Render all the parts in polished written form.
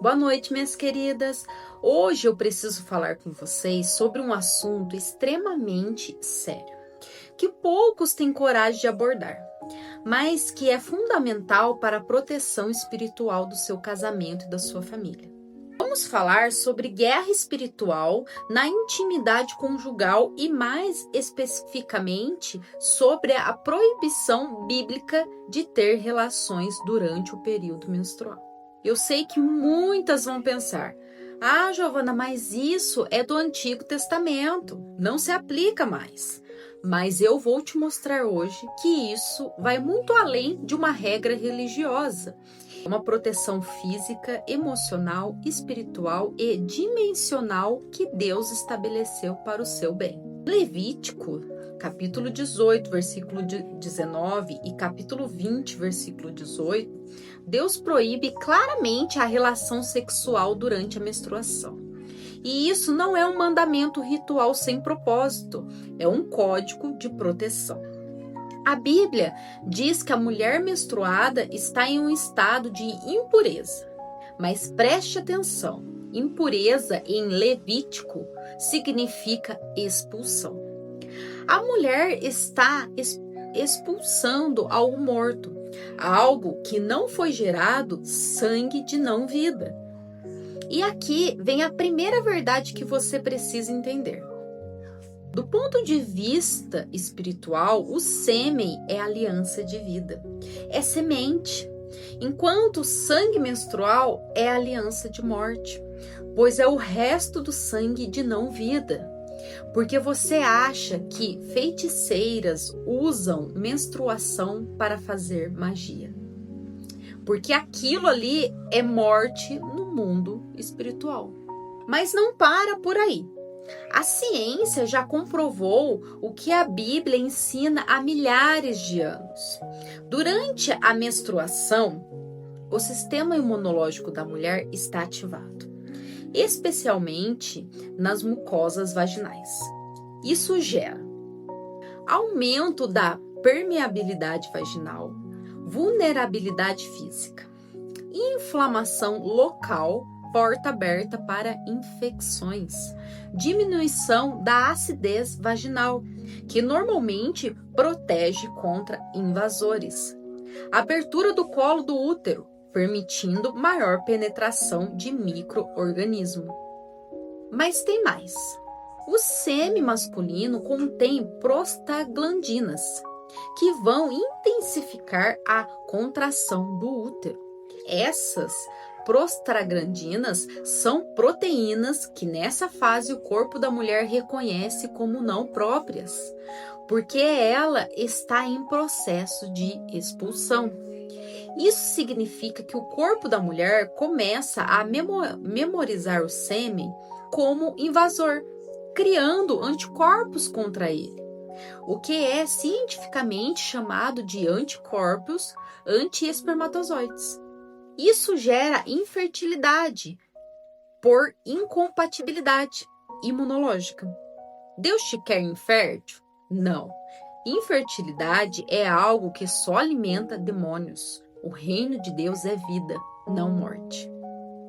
Boa noite, minhas queridas. Hoje eu preciso falar com vocês sobre um assunto extremamente sério, que poucos têm coragem de abordar, mas que é fundamental para a proteção espiritual do seu casamento e da sua família. Vamos falar sobre guerra espiritual na intimidade conjugal e, mais especificamente, sobre a proibição bíblica de ter relações durante o período menstrual. Eu sei que muitas vão pensar: ah, Giovana, mas isso é do Antigo Testamento, não se aplica mais. Mas eu vou te mostrar hoje que isso vai muito além de uma regra religiosa. É uma proteção física, emocional, espiritual e dimensional que Deus estabeleceu para o seu bem. Levítico, capítulo 18, versículo 19 e capítulo 20, versículo 18, Deus proíbe claramente a relação sexual durante a menstruação. E isso não é um mandamento ritual sem propósito, é um código de proteção. A Bíblia diz que a mulher menstruada está em um estado de impureza. Mas preste atenção, impureza em Levítico significa expulsão. A mulher está expulsando algo morto, algo que não foi gerado, sangue de não vida. E aqui vem a primeira verdade que você precisa entender. Do ponto de vista espiritual, o sêmen é aliança de vida, é semente, enquanto o sangue menstrual é aliança de morte, pois é o resto do sangue de não vida. Porque você acha que feiticeiras usam menstruação para fazer magia. Porque aquilo ali é morte no mundo espiritual. Mas não para por aí. A ciência já comprovou o que a Bíblia ensina há milhares de anos. Durante a menstruação, o sistema imunológico da mulher está ativado, especialmente nas mucosas vaginais. Isso gera aumento da permeabilidade vaginal, vulnerabilidade física, inflamação local, porta aberta para infecções, diminuição da acidez vaginal, que normalmente protege contra invasores, abertura do colo do útero, permitindo maior penetração de micro-organismo. Mas tem mais. O sêmen masculino contém prostaglandinas, que vão intensificar a contração do útero. Essas prostaglandinas são proteínas que nessa fase o corpo da mulher reconhece como não próprias, porque ela está em processo de expulsão. Isso significa que o corpo da mulher começa a memorizar o sêmen como invasor, criando anticorpos contra ele, o que é cientificamente chamado de anticorpos anti-espermatozoides. Isso gera infertilidade por incompatibilidade imunológica. Deus te quer infértil? Não. Infertilidade é algo que só alimenta demônios. O reino de Deus é vida, não morte.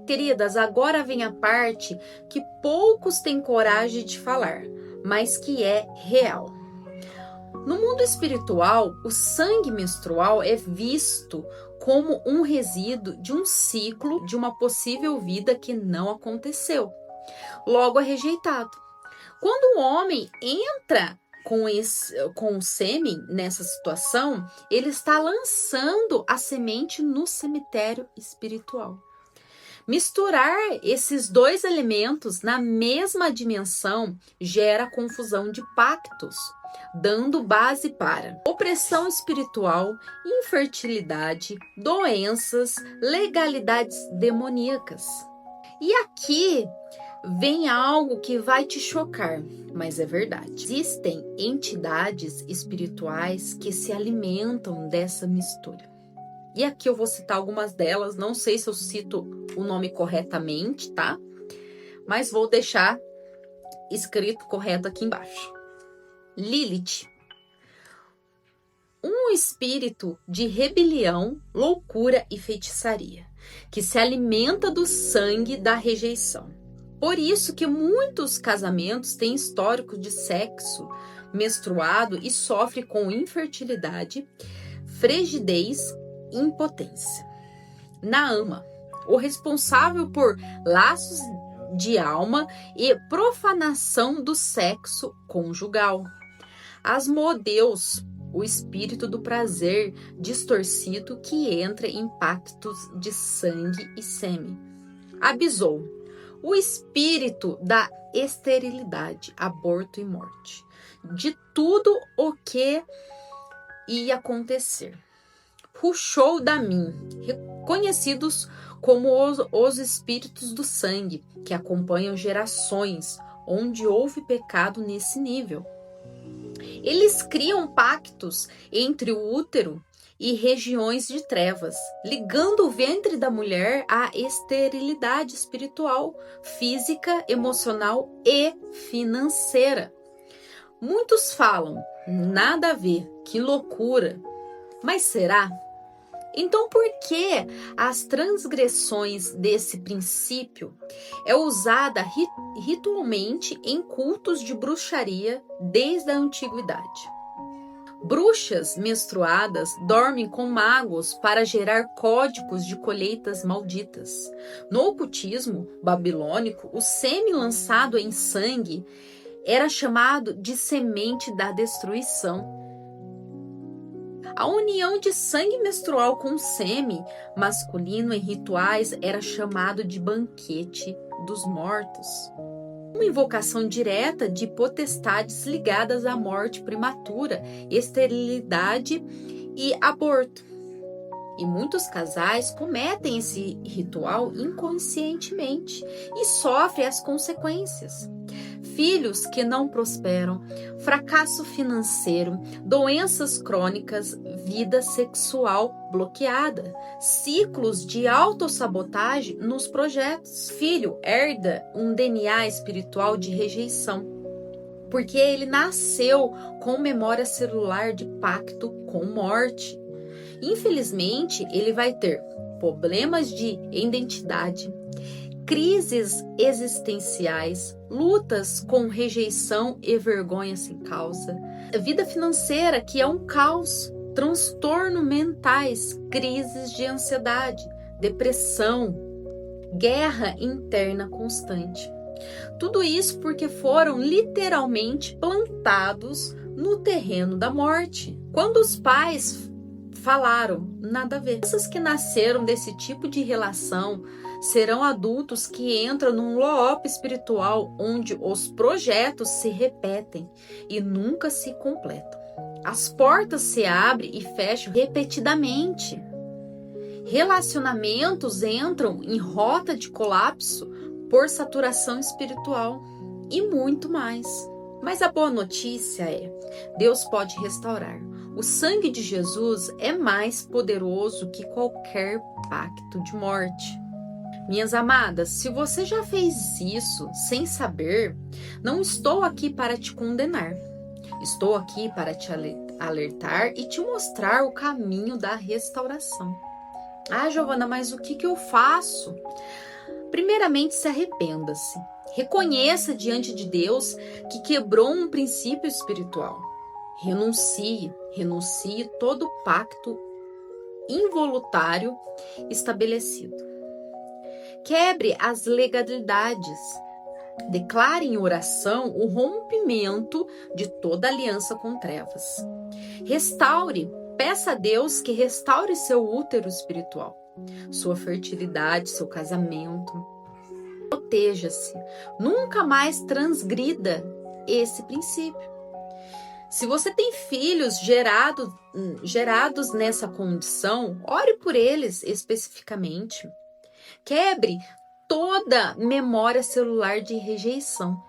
Queridas, agora vem a parte que poucos têm coragem de falar, mas que é real. No mundo espiritual, o sangue menstrual é visto como um resíduo de um ciclo de uma possível vida que não aconteceu. Logo é rejeitado. Quando o homem entra com o sêmen nessa situação, ele está lançando a semente no cemitério espiritual. Misturar esses dois elementos na mesma dimensão gera confusão de pactos, dando base para opressão espiritual, infertilidade, doenças, legalidades demoníacas. E aqui vem algo que vai te chocar, mas é verdade. Existem entidades espirituais que se alimentam dessa mistura. E aqui eu vou citar algumas delas, não sei se eu cito o nome corretamente, tá? Mas vou deixar escrito correto aqui embaixo. Lilith, um espírito de rebelião, loucura e feitiçaria, que se alimenta do sangue da rejeição. Por isso que muitos casamentos têm histórico de sexo menstruado e sofrem com infertilidade, frigidez e impotência. Naama, o responsável por laços de alma e profanação do sexo conjugal. Asmodeus, o espírito do prazer distorcido que entra em pactos de sangue e sêmen. Abisou, o espírito da esterilidade, aborto e morte. De tudo o que ia acontecer. Puxou da mim, reconhecidos como os espíritos do sangue, que acompanham gerações onde houve pecado nesse nível. Eles criam pactos entre o útero e regiões de trevas, ligando o ventre da mulher à esterilidade espiritual, física, emocional e financeira. Muitos falam, nada a ver, que loucura. Mas será? Então, por que as transgressões desse princípio é usada ritualmente em cultos de bruxaria desde a antiguidade? Bruxas menstruadas dormem com magos para gerar códigos de colheitas malditas. No ocultismo babilônico, o sêmen lançado em sangue era chamado de semente da destruição. A união de sangue menstrual com sêmen masculino em rituais era chamado de banquete dos mortos. Uma invocação direta de potestades ligadas à morte prematura, esterilidade e aborto. E muitos casais cometem esse ritual inconscientemente e sofrem as consequências. Filhos que não prosperam, fracasso financeiro, doenças crônicas, vida sexual bloqueada, ciclos de autossabotagem nos projetos. Filho herda um DNA espiritual de rejeição, porque ele nasceu com memória celular de pacto com morte. Infelizmente, ele vai ter problemas de identidade, crises existenciais, lutas com rejeição e vergonha sem causa, vida financeira que é um caos, transtornos mentais, crises de ansiedade, depressão, guerra interna constante. Tudo isso porque foram literalmente plantados no terreno da morte. Quando os pais falaram, nada a ver. Essas que nasceram desse tipo de relação serão adultos que entram num loop espiritual onde os projetos se repetem e nunca se completam. As portas se abrem e fecham repetidamente. Relacionamentos entram em rota de colapso por saturação espiritual e muito mais. Mas a boa notícia é, Deus pode restaurar. O sangue de Jesus é mais poderoso que qualquer pacto de morte. Minhas amadas, se você já fez isso sem saber, não estou aqui para te condenar. Estou aqui para te alertar e te mostrar o caminho da restauração. Ah, Giovana, mas o que eu faço? Primeiramente, se arrependa-se. Reconheça diante de Deus que quebrou um princípio espiritual. Renuncie todo pacto involuntário estabelecido. Quebre as legalidades. Declare em oração o rompimento de toda aliança com trevas. Restaure, peça a Deus que restaure seu útero espiritual, sua fertilidade, seu casamento. Proteja-se. Nunca mais transgrida esse princípio. Se você tem filhos gerados nessa condição, ore por eles especificamente. Quebre toda memória celular de rejeição.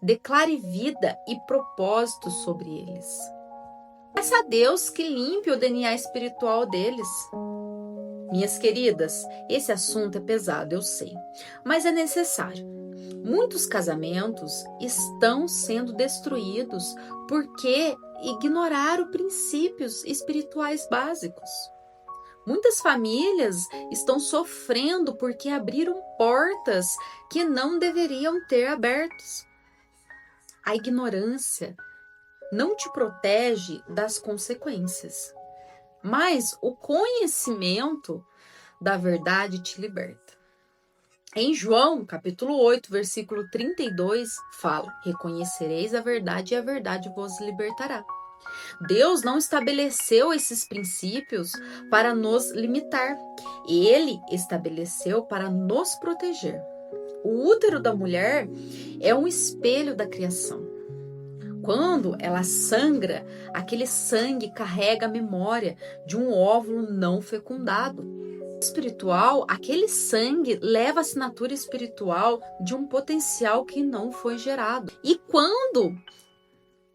Declare vida e propósito sobre eles. Peça a Deus que limpe o DNA espiritual deles. Minhas queridas, esse assunto é pesado, eu sei, mas é necessário. Muitos casamentos estão sendo destruídos porque ignoraram princípios espirituais básicos. Muitas famílias estão sofrendo porque abriram portas que não deveriam ter abertas. A ignorância não te protege das consequências, mas o conhecimento da verdade te liberta. Em João, capítulo 8, versículo 32, fala: reconhecereis a verdade e a verdade vos libertará. Deus não estabeleceu esses princípios para nos limitar. Ele estabeleceu para nos proteger. O útero da mulher é um espelho da criação. Quando ela sangra, aquele sangue carrega a memória de um óvulo não fecundado. Espiritual, aquele sangue leva a assinatura espiritual de um potencial que não foi gerado. E quando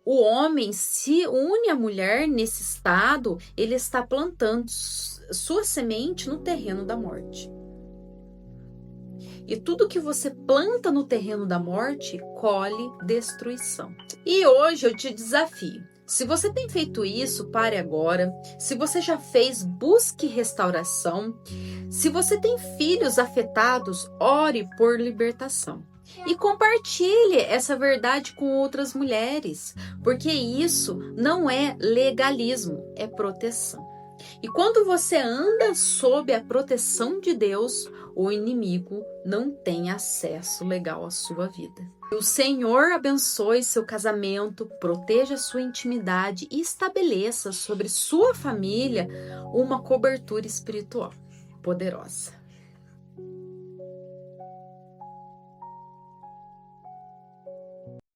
o homem se une à mulher nesse estado, ele está plantando sua semente no terreno da morte. E tudo que você planta no terreno da morte, colhe destruição. E hoje eu te desafio. Se você tem feito isso, pare agora. Se você já fez, busque restauração. Se você tem filhos afetados, ore por libertação. E compartilhe essa verdade com outras mulheres, porque isso não é legalismo, é proteção. E quando você anda sob a proteção de Deus, o inimigo não tem acesso legal à sua vida. Que o Senhor abençoe seu casamento, proteja sua intimidade e estabeleça sobre sua família uma cobertura espiritual poderosa.